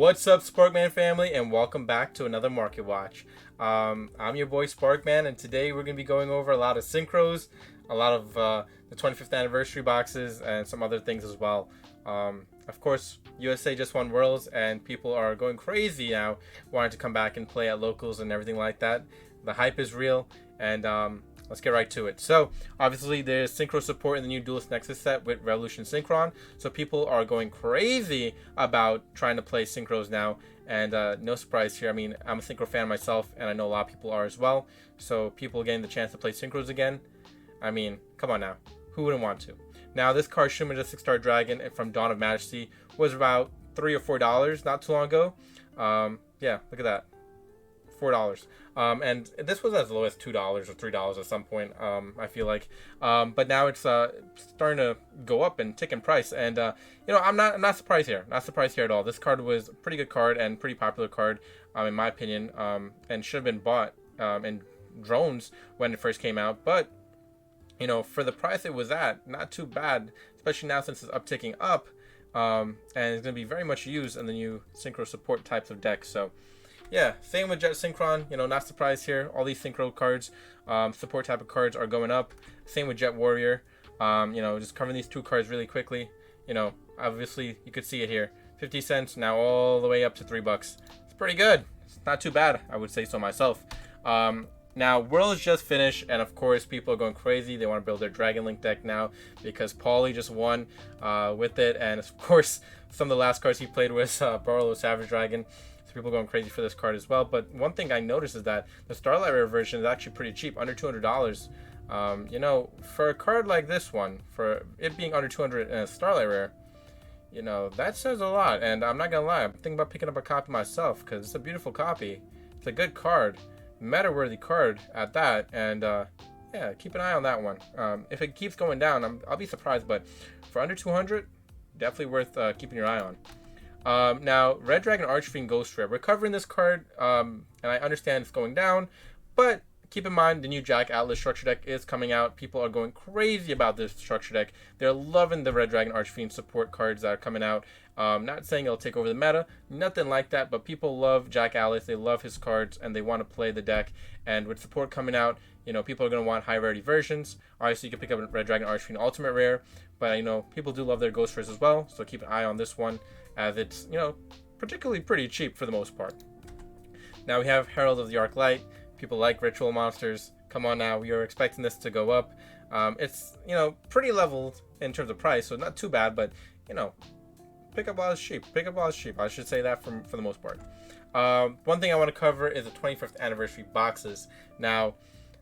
What's up, Sparkman family, and welcome back to another Market Watch. I'm your boy Sparkman, and today we're going to be going over a lot of synchros, a lot of the 25th anniversary boxes, and some other things as well. Of course, USA just won Worlds, and people are going crazy now, wanting to come back and play at locals and everything like that. The hype is real, and let's get right to it. So, obviously, there's synchro support in the new Duelist Nexus set with Revolution Synchron. So people are going crazy about trying to play synchros now. And no surprise here. I mean, I'm a synchro fan myself, and I know a lot of people are as well. So people getting the chance to play synchros again. I mean, come on now. Who wouldn't want to? Now, this card, Shu Majestic Star Dragon from Dawn of Majesty, was about $3 or $4 not too long ago. Yeah, look at that. $4. And this was as low as $2 or $3 at some point, I feel like. But now it's starting to go up and tick in price. And you know, I'm not surprised here. Not surprised here at all. This card was a pretty good card and pretty popular card, in my opinion, and should have been bought in drones when it first came out. But you know, for the price it was at, not too bad, especially now since it's upticking up, and it's going to be very much used in the new synchro support types of decks. So yeah, same with Jet Synchron, you know, not surprised here. All these synchro cards, support type of cards are going up. Same with Jet Warrior. You know, just covering these two cards really quickly. You know, obviously you could see it here. 50 cents now all the way up to $3. It's pretty good. It's not too bad, I would say so myself. Now, Worlds just finished, and of course, people are going crazy. They want to build their DRAGONLINK deck now because Paulie just won with it. And of course, some of the last cards he played was Barlow Savage Dragon. So people are going crazy for this card as well. But one thing I noticed is that the Starlight Rare version is actually pretty cheap, under $200. You know, for a card like this one, for it being under $200 and a Starlight Rare, you know, that says a lot. And I'm not going to lie, I'm thinking about picking up a copy myself because it's a beautiful copy. It's a good card. Meta-worthy card at that, and yeah, keep an eye on that one. If it keeps going down, I'll be surprised, but for under 200, definitely worth keeping your eye on. Now, Red Dragon Archfiend Ghost Rare. We're covering this card, and I understand it's going down, but keep in mind the new Jack Atlas structure deck is coming out. People are going crazy about this structure deck. They're loving the Red Dragon Archfiend support cards that are coming out. Not saying it'll take over the meta, nothing like that, but people love Jack Atlas. They love his cards, and they want to play the deck. And with support coming out, you know, people are going to want high rarity versions. Obviously, you can pick up a Red Dragon Archfiend Ultimate Rare, but you know, people do love their Ghost Rares as well, so keep an eye on this one, as it's, you know, particularly pretty cheap for the most part. Now we have Herald of the Arc Light. People like ritual monsters. Come on now, we are expecting this to go up. It's, you know, pretty leveled in terms of price, so not too bad, but you know, pick up while it's cheap. Pick up while it's cheap. I should say that for the most part. One thing I want to cover is the 25th anniversary boxes. Now,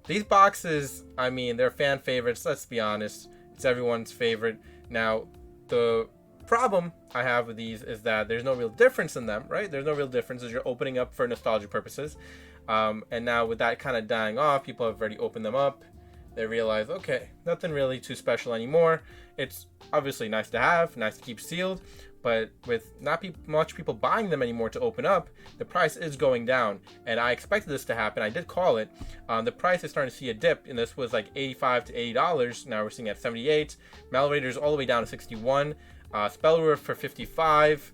these boxes, I mean, they're fan favorites. Let's be honest, it's everyone's favorite. Now, the problem I have with these is that there's no real difference in them, right? There's no real difference as you're opening up for nostalgia purposes. And now with that kind of dying off, people have already opened them up. They realize, okay, nothing really too special anymore. It's obviously nice to have, nice to keep sealed, but with not much people buying them anymore to open up, the price is going down. And I expected this to happen. I did call it. The price is starting to see a dip, and this was like $85 to $80. Now we're seeing at $78. Mal Raiders all the way down to $61. Spellroof for $55.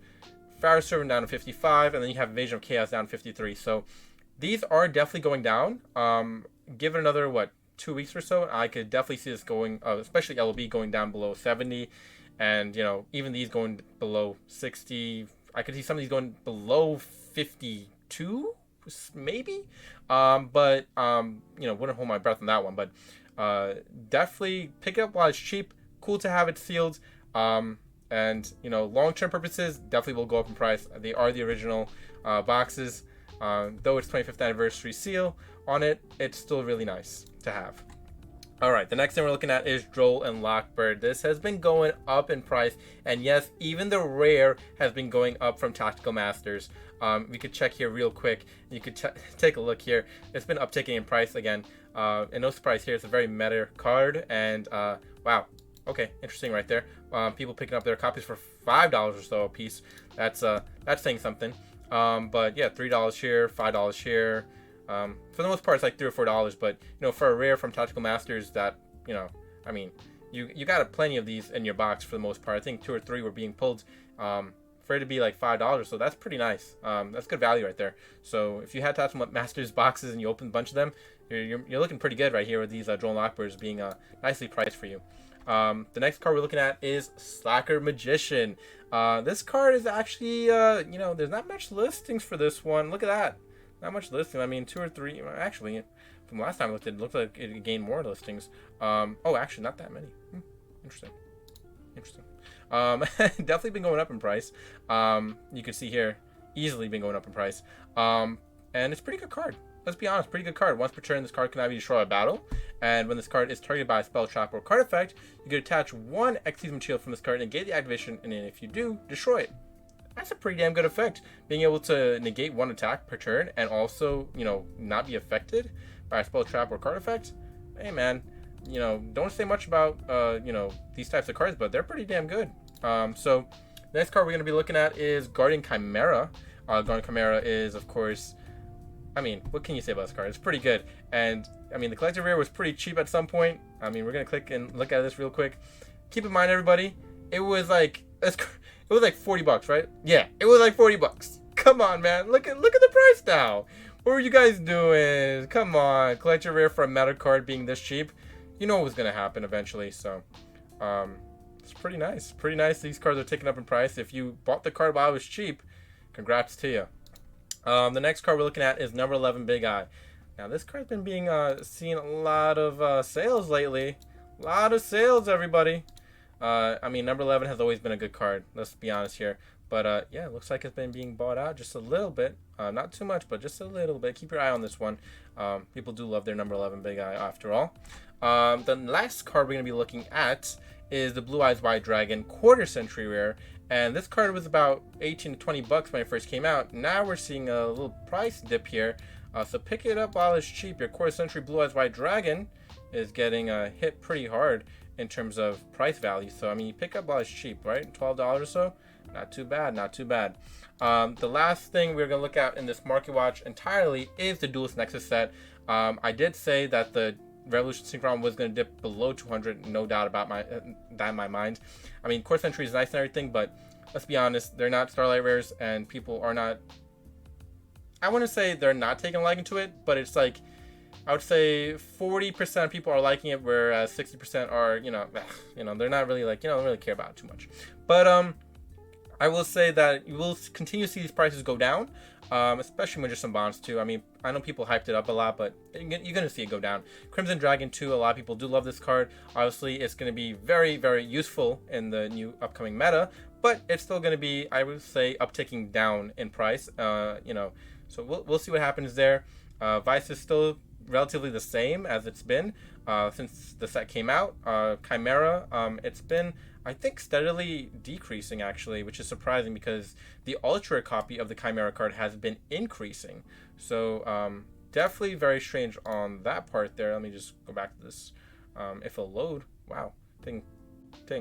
Pharaoh Servant down to $55, and then you have Invasion of Chaos down to $53. So these are definitely going down. Give it another, what, 2 weeks or so, I could definitely see this going, especially LOB going down below 70, and you know, even these going below 60. I could see some of these going below 52, maybe. But you know, wouldn't hold my breath on that one. But definitely pick it up while it's cheap. Cool to have it sealed. And you know, long-term purposes, definitely will go up in price. They are the original boxes. Though it's 25th anniversary seal on it, it's still really nice to have. Alright, the next thing we're looking at is Droll and Lockbird. This has been going up in price, and yes, even the rare has been going up from Tactical Masters. We could check here real quick. You could take a look here. It's been upticking in price again, and no surprise here, it's a very meta card, and wow, okay, interesting right there. People picking up their copies for $5 or so a piece. That's saying something. But yeah, $3 here, $5 here. For the most part, it's like $3 or $4. But you know, for a rare from Tactical Masters, that, you know, I mean, you got plenty of these in your box for the most part. I think 2 or 3 were being pulled for it to be like $5, so that's pretty nice. That's good value right there. So if you had to have some Masters boxes and you open a bunch of them, you're looking pretty good right here with these drone lockbirds being nicely priced for you. The next card we're looking at is Slacker Magician. This card is actually, you know, there's not much listings for this one. Look at that. Not much listing. I mean, 2 or 3. Actually, from last time I looked, it looked like it gained more listings. Oh, actually, not that many. Interesting. Interesting. Definitely been going up in price. You can see here, easily been going up in price. And it's a pretty good card. Let's be honest, pretty good card. Once per turn, this card can either destroy a battle, and when this card is targeted by a spell, trap, or card effect, you can attach 1 Exceedment Shield from this card and negate the activation, and then if you do, destroy it. That's a pretty damn good effect. Being able to negate 1 attack per turn and also, you know, not be affected by a spell, trap, or card effect. Hey man, you know, don't say much about, you know, these types of cards, but they're pretty damn good. So the next card we're going to be looking at is Guardian Chimera. Guardian Chimera is, of course, I mean, what can you say about this card? It's pretty good. And, I mean, the collector rare was pretty cheap at some point. I mean, we're going to click and look at this real quick. Keep in mind, everybody, it was like 40 bucks, right? Yeah, it was like 40 bucks. Come on, man. Look at the price now. What were you guys doing? Come on. Collector rare for a meta card being this cheap. You know what was going to happen eventually, so it's pretty nice. Pretty nice. These cards are taken up in price. If you bought the card while it was cheap, congrats to you. The next card we're looking at is number 11, Big Eye. Now, this card's been being seeing a lot of sales lately. A lot of sales, everybody. I mean, number 11 has always been a good card. Let's be honest here. But, yeah, it looks like it's been being bought out just a little bit. Not too much, but just a little bit. Keep your eye on this one. People do love their number 11 Big Eye, after all. The last card we're going to be looking at is the Blue Eyes White Dragon Quarter Century Rare. And this card was about 18 to 20 bucks when it first came out. Now we're seeing a little price dip here. So pick it up while it's cheap. Your Quarter Century Blue Eyes White Dragon is getting hit pretty hard in terms of price value. So, I mean, you pick up while it's cheap, right? $12 or so. Not too bad, not too bad. The last thing we're going to look at in this Market Watch entirely is the Duelist Nexus set. I did say that the Revolution Synchron was going to dip below 200, no doubt about that in my mind. I mean, Core Century is nice and everything, but let's be honest, they're not Starlight Rares, and people are not... I want to say they're not taking a liking to it, but it's like, I would say 40% of people are liking it, whereas 60% are, you know, they're not really like, don't really care about it too much. But I will say that you will continue to see these prices go down, especially when just some bonds too. I mean, I know people hyped it up a lot, but you're going to see it go down. Crimson Dragon 2, a lot of people do love this card. Obviously, it's going to be very, very useful in the new upcoming meta, but it's still going to be, I would say, upticking down in price, so we'll see what happens there. Vice is still relatively the same as it's been since the set came out. Chimera, it's been, I think, steadily decreasing actually, which is surprising because the ultra copy of the Chimera card has been increasing. So definitely very strange on that part there. Let me just go back to this. If it'll load, wow, taking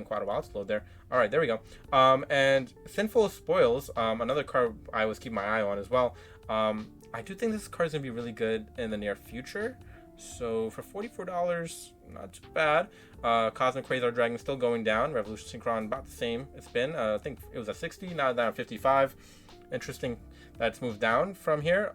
quite a while to load there. All right, there we go. And Sinful Spoils, another card I was keeping my eye on as well. I do think this card is gonna be really good in the near future. So for $44, not too bad. Cosmic Quasar Dragon still going down. Revolution Synchron about the same. It's been, I think it was at 60, now down at 55. Interesting that it's moved down from here.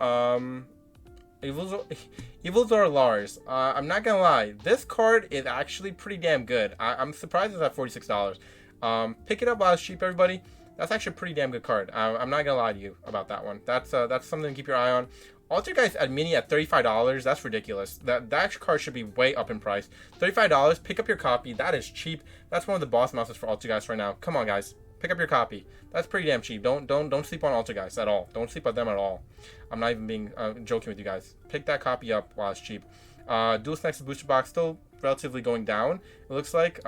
Evilzor Lars. I'm not gonna lie, this card is actually pretty damn good. I'm surprised it's at $46. Pick it up while it's cheap, everybody. That's actually a pretty damn good card. I'm not gonna lie to you about that one. That's something to keep your eye on. Altergeist at mini at $35. That's ridiculous. That card should be way up in price. $35. Pick up your copy. That is cheap. That's one of the boss mouses for Altergeist right now. Come on, guys. Pick up your copy. That's pretty damn cheap. Don't sleep on Altergeist at all. Don't sleep on them at all. I'm not even being joking with you guys. Pick that copy up while it's cheap. Duelist Nexus booster box still relatively going down. It looks like.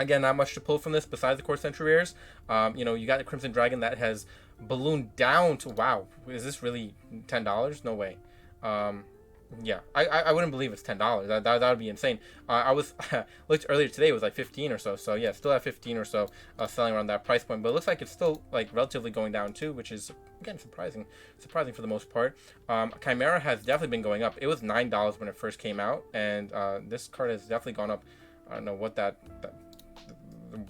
Again, not much to pull from this besides the Core Century Rares. You got the Crimson Dragon that has ballooned down to, wow, is this really $10? No way. Yeah, I wouldn't believe it's $10. That would be insane. I was looked earlier today, it was like 15 or so. So yeah, still at 15 or so, selling around that price point. But it looks like it's still like relatively going down too, which is again surprising for the most part. Chimera has definitely been going up. It was $9 when it first came out, and this card has definitely gone up. I don't know what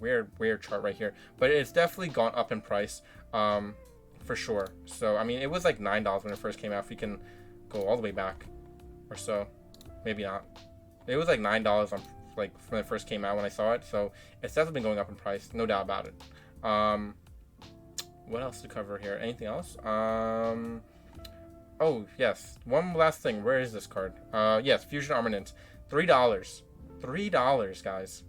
weird chart right here, but it's definitely gone up in price, for sure. So I mean, it was like $9 when it first came out. If we can go all the way back, or so, maybe not. It was like $9 on like when it first came out when I saw it. So it's definitely been going up in price, no doubt about it. What else to cover here? Anything else? Oh yes, one last thing. Where is this card? Yes, Fusion Armament, $3. $3, guys.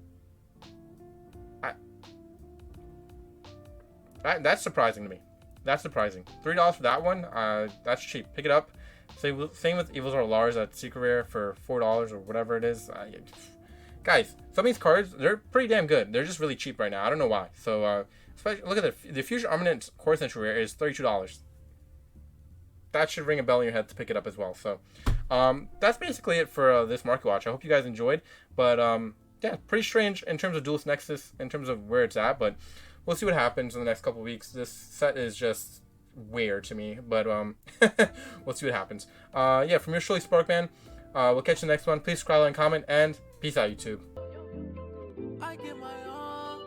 That's surprising to me. That's surprising. $3 for that one. That's cheap. Pick it up. Same with Evils or Lars at Secret Rare for $4 or whatever it is. Guys, some of these cards, they're pretty damn good. They're just really cheap right now. I don't know why. So especially look at the Fusion Armament Core Century Rare is $32. That should ring a bell in your head to pick it up as well. So that's basically it for this market watch. I hope you guys enjoyed. But yeah, pretty strange in terms of Duelist Nexus, in terms of where it's at. But we'll see what happens in the next couple weeks. This set is just weird to me. But we'll see what happens. Yeah, from your Shirley Sparkman, we'll catch you in the next one. Please subscribe, like, comment, and peace out, YouTube. I give my all.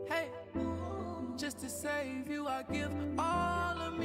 Hey, just to save you, I give all of me.